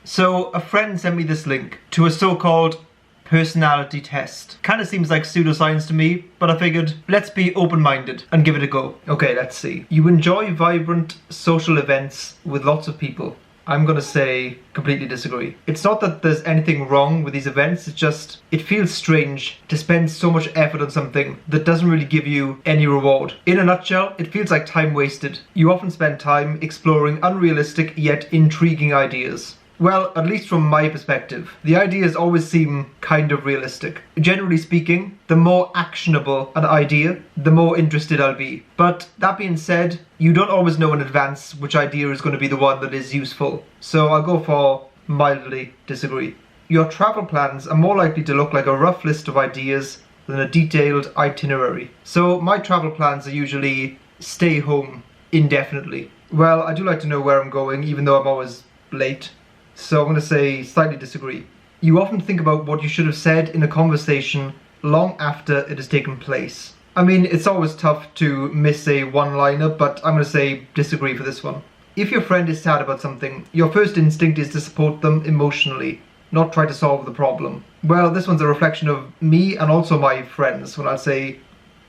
So a friend sent me this link to a so-called personality test. Kind of seems like pseudoscience to me, but I figured let's be open-minded and give it a go. Okay, let's see. You enjoy vibrant social events with lots of people. I'm gonna say completely disagree. It's not that there's anything wrong with these events, it's just it feels strange to spend so much effort on something that doesn't really give you any reward. In a nutshell, it feels like time wasted. You often spend time exploring unrealistic yet intriguing ideas. Well, at least from my perspective, the ideas always seem kind of realistic. Generally speaking, the more actionable an idea, the more interested I'll be. But that being said, you don't always know in advance which idea is going to be the one that is useful. So I'll go for mildly disagree. Your travel plans are more likely to look like a rough list of ideas than a detailed itinerary. So my travel plans are usually stay home indefinitely. Well, I do like to know where I'm going, even though I'm always late. So I'm going to say slightly disagree. You often think about what you should have said in a conversation long after it has taken place. I mean, it's always tough to miss a one-liner, but I'm going to say disagree for this one. If your friend is sad about something, your first instinct is to support them emotionally, not try to solve the problem. Well, this one's a reflection of me and also my friends, when I'd say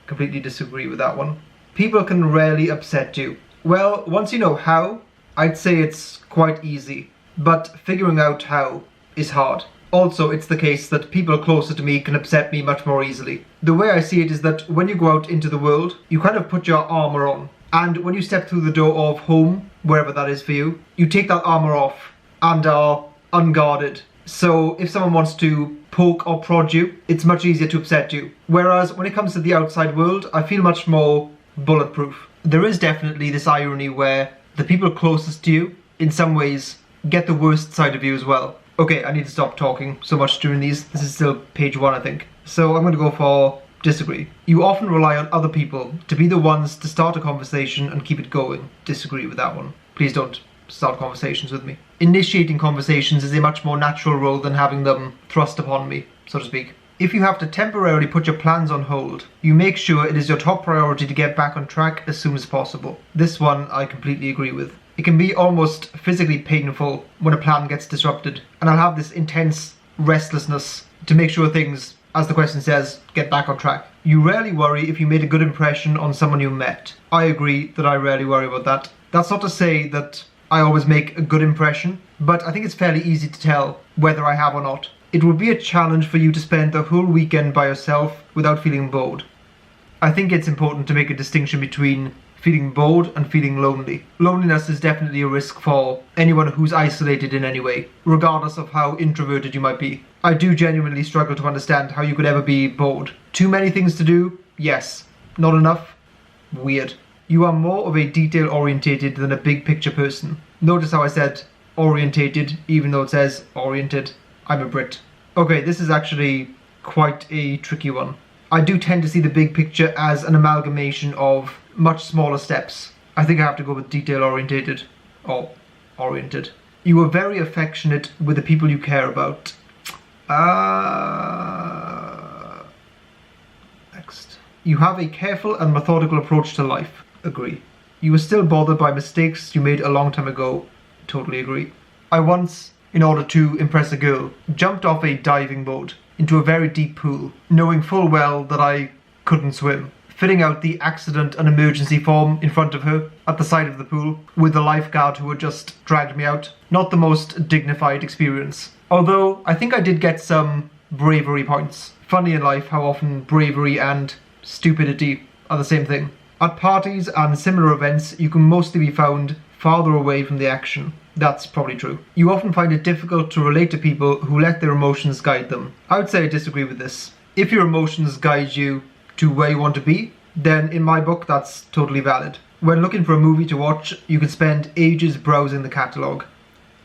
completely disagree with that one. People can rarely upset you. Well, once you know how, I'd say it's quite easy. But figuring out how is hard. Also, it's the case that people closer to me can upset me much more easily. The way I see it is that when you go out into the world, you kind of put your armour on. And when you step through the door of home, wherever that is for you, you take that armour off and are unguarded. So if someone wants to poke or prod you, it's much easier to upset you. Whereas when it comes to the outside world, I feel much more bulletproof. There is definitely this irony where the people closest to you, in some ways, get the worst side of you as well. Okay, I need to stop talking so much during these. This is still page 1, I think. So I'm going to go for disagree. You often rely on other people to be the ones to start a conversation and keep it going. Disagree with that one. Please don't start conversations with me. Initiating conversations is a much more natural role than having them thrust upon me, so to speak. If you have to temporarily put your plans on hold, you make sure it is your top priority to get back on track as soon as possible. This one I completely agree with. It can be almost physically painful when a plan gets disrupted, and I'll have this intense restlessness to make sure things, as the question says, get back on track. You rarely worry if you made a good impression on someone you met. I agree that I rarely worry about that. That's not to say that I always make a good impression, but I think it's fairly easy to tell whether I have or not. It would be a challenge for you to spend the whole weekend by yourself without feeling bored. I think it's important to make a distinction between feeling bored and feeling lonely. Loneliness is definitely a risk for anyone who's isolated in any way, regardless of how introverted you might be. I do genuinely struggle to understand how you could ever be bored. Too many things to do? Yes. Not enough? Weird. You are more of a detail-orientated than a big-picture person. Notice how I said orientated, even though it says oriented. I'm a Brit. Okay, this is actually quite a tricky one. I do tend to see the big picture as an amalgamation of much smaller steps. I think I have to go with detail-orientated or oriented. You are very affectionate with the people you care about. Next. You have a careful and methodical approach to life. Agree. You are still bothered by mistakes you made a long time ago. Totally agree. I once, in order to impress a girl, jumped off a diving board into a very deep pool, knowing full well that I couldn't swim. Filling out the accident and emergency form in front of her at the side of the pool with the lifeguard who had just dragged me out. Not the most dignified experience. Although I think I did get some bravery points. Funny in life how often bravery and stupidity are the same thing. At parties and similar events, you can mostly be found farther away from the action. That's probably true. You often find it difficult to relate to people who let their emotions guide them. I would say I disagree with this. If your emotions guide you to where you want to be, then in my book that's totally valid. When looking for a movie to watch, you can spend ages browsing the catalogue.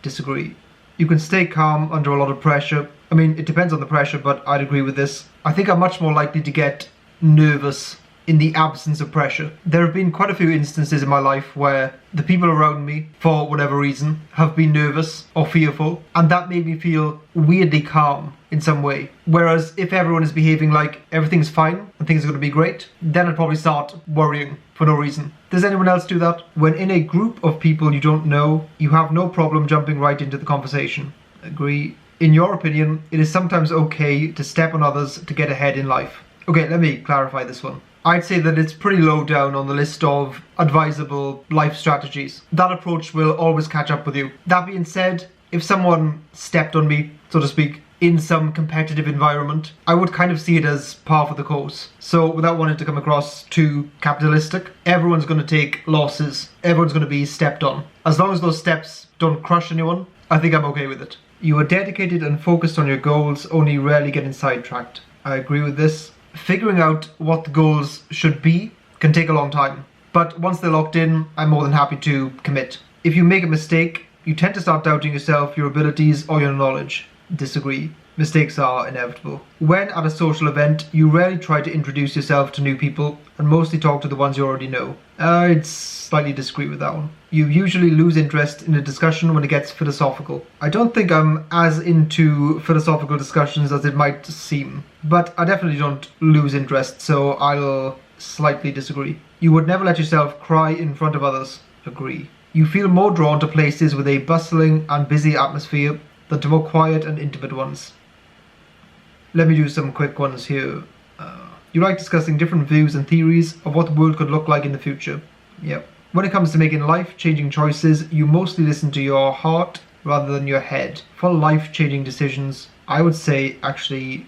Disagree. You can stay calm under a lot of pressure. I mean, it depends on the pressure, but I'd agree with this. I think I'm much more likely to get nervous in the absence of pressure. There have been quite a few instances in my life where the people around me, for whatever reason, have been nervous or fearful, and that made me feel weirdly calm in some way. Whereas if everyone is behaving like everything's fine and things are going to be great, then I'd probably start worrying for no reason. Does anyone else do that? When in a group of people you don't know, you have no problem jumping right into the conversation. Agree. In your opinion, it is sometimes okay to step on others to get ahead in life. Okay, let me clarify this one. I'd say that it's pretty low down on the list of advisable life strategies. That approach will always catch up with you. That being said, if someone stepped on me, so to speak, in some competitive environment, I would kind of see it as par for the course. So without wanting to come across too capitalistic, everyone's going to take losses. Everyone's going to be stepped on. As long as those steps don't crush anyone, I think I'm okay with it. You are dedicated and focused on your goals, only rarely getting sidetracked. I agree with this. Figuring out what the goals should be can take a long time. But once they're locked in, I'm more than happy to commit. If you make a mistake, you tend to start doubting yourself, your abilities, or your knowledge. Disagree. Mistakes are inevitable. When at a social event, you rarely try to introduce yourself to new people and mostly talk to the ones you already know. I'd slightly disagree with that one. You usually lose interest in a discussion when it gets philosophical. I don't think I'm as into philosophical discussions as it might seem, but I definitely don't lose interest, so I'll slightly disagree. You would never let yourself cry in front of others. Agree. You feel more drawn to places with a bustling and busy atmosphere than to more quiet and intimate ones. Let me do some quick ones here. You like discussing different views and theories of what the world could look like in the future. Yep. When it comes to making life-changing choices, you mostly listen to your heart rather than your head. For life-changing decisions, I would say actually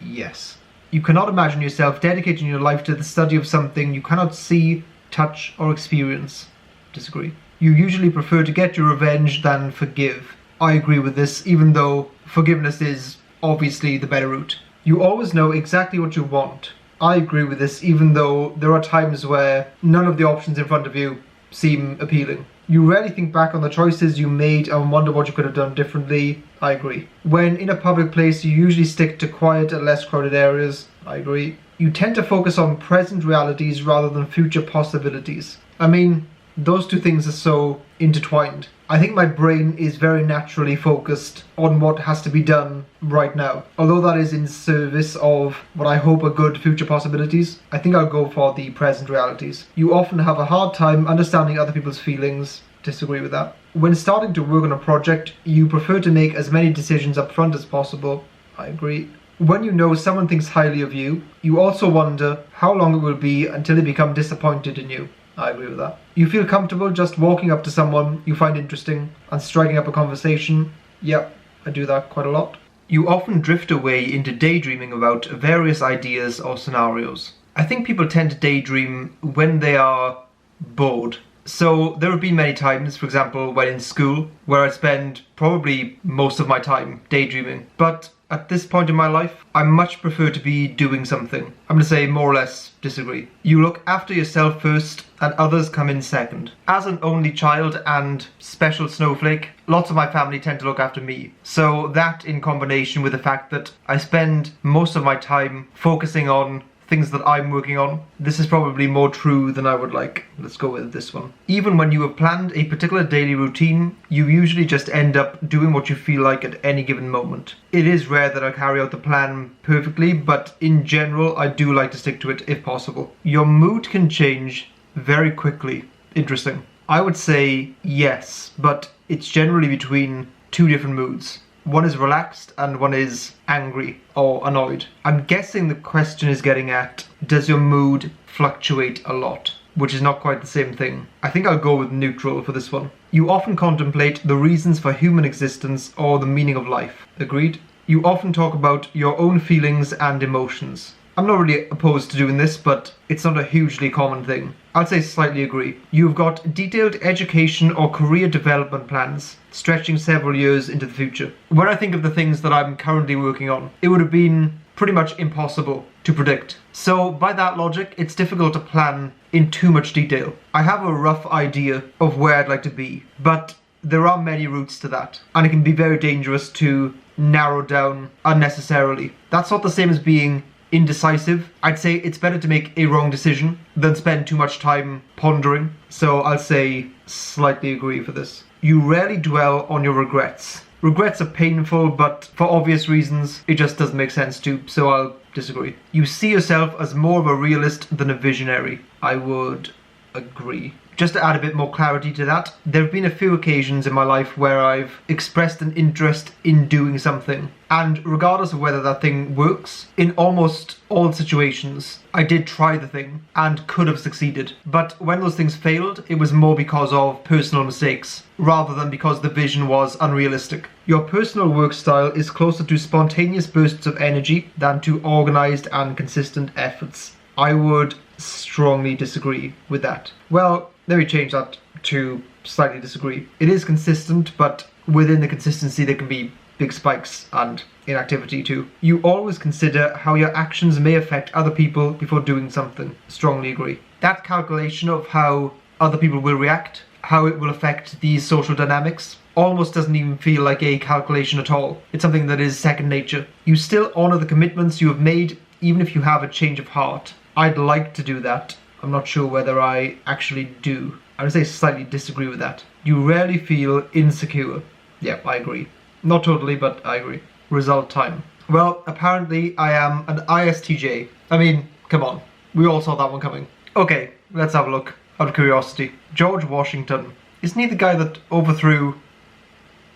yes. You cannot imagine yourself dedicating your life to the study of something you cannot see, touch, or experience. Disagree. You usually prefer to get your revenge than forgive. I agree with this, even though forgiveness is obviously the better route. You always know exactly what you want. I agree with this, even though there are times where none of the options in front of you seem appealing. You rarely think back on the choices you made and wonder what you could have done differently. I agree. When in a public place, you usually stick to quiet and less crowded areas. I agree. You tend to focus on present realities rather than future possibilities. I mean, those two things are so intertwined. I think my brain is very naturally focused on what has to be done right now. Although that is in service of what I hope are good future possibilities, I think I'll go for the present realities. You often have a hard time understanding other people's feelings. Disagree with that. When starting to work on a project, you prefer to make as many decisions up front as possible. I agree. When you know someone thinks highly of you, you also wonder how long it will be until they become disappointed in you. I agree with that. You feel comfortable just walking up to someone you find interesting and striking up a conversation. Yep, I do that quite a lot. You often drift away into daydreaming about various ideas or scenarios. I think people tend to daydream when they are bored. So there have been many times, for example, when in school, where I spend probably most of my time daydreaming. But at this point in my life, I much prefer to be doing something. I'm going to say more or less disagree. You look after yourself first and others come in second. As an only child and special snowflake, lots of my family tend to look after me. So that in combination with the fact that I spend most of my time focusing on things that I'm working on, this is probably more true than I would like. Let's go with this one. Even when you have planned a particular daily routine, you usually just end up doing what you feel like at any given moment. It is rare that I carry out the plan perfectly, but in general, I do like to stick to it if possible. Your mood can change very quickly. Interesting. I would say yes, but it's generally between two different moods. One is relaxed and one is angry or annoyed. I'm guessing the question is getting at, does your mood fluctuate a lot? Which is not quite the same thing. I think I'll go with neutral for this one. You often contemplate the reasons for human existence or the meaning of life. Agreed? You often talk about your own feelings and emotions. I'm not really opposed to doing this, but it's not a hugely common thing. I'd say slightly agree. You've got detailed education or career development plans, stretching several years into the future. When I think of the things that I'm currently working on, it would have been pretty much impossible to predict. So by that logic, it's difficult to plan in too much detail. I have a rough idea of where I'd like to be, but there are many routes to that, and it can be very dangerous to narrow down unnecessarily. That's not the same as being indecisive. I'd say it's better to make a wrong decision than spend too much time pondering. So I'll say slightly agree for this. You rarely dwell on your regrets. Regrets are painful, but for obvious reasons, it just doesn't make sense to, so I'll disagree. You see yourself as more of a realist than a visionary. I would agree. Just to add a bit more clarity to that, there have been a few occasions in my life where I've expressed an interest in doing something, and regardless of whether that thing works, in almost all situations, I did try the thing and could have succeeded. But when those things failed, it was more because of personal mistakes, rather than because the vision was unrealistic. Your personal work style is closer to spontaneous bursts of energy than to organized and consistent efforts. I would strongly disagree with that. Well, let me change that to slightly disagree. It is consistent, but within the consistency there can be big spikes and inactivity too. You always consider how your actions may affect other people before doing something. Strongly agree. That calculation of how other people will react, how it will affect these social dynamics, almost doesn't even feel like a calculation at all. It's something that is second nature. You still honor the commitments you have made, even if you have a change of heart. I'd like to do that. I'm not sure whether I actually do. I would say slightly disagree with that. You rarely feel insecure. Yeah, I agree. Not totally, but I agree. Result time. Well, apparently I am an ISTJ. I mean, come on. We all saw that one coming. Okay, let's have a look. Out of curiosity. George Washington. Isn't he the guy that overthrew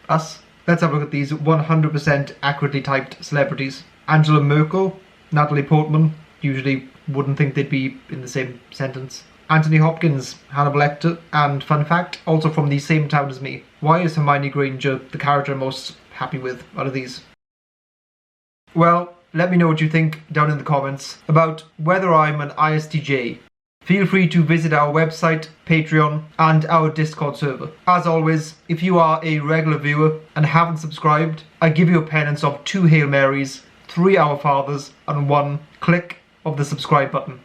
us? Let's have a look at these 100% accurately typed celebrities. Angela Merkel, Natalie Portman. Usually wouldn't think they'd be in the same sentence. Anthony Hopkins, Hannibal Lecter, and fun fact, also from the same town as me. Why is Hermione Granger the character I'm most happy with out of these? Well, let me know what you think down in the comments about whether I'm an ISTJ. Feel free to visit our website, Patreon, and our Discord server. As always, if you are a regular viewer and haven't subscribed, I give you a penance of 2 Hail Marys, 3 Our Fathers, and 1 click of the subscribe button.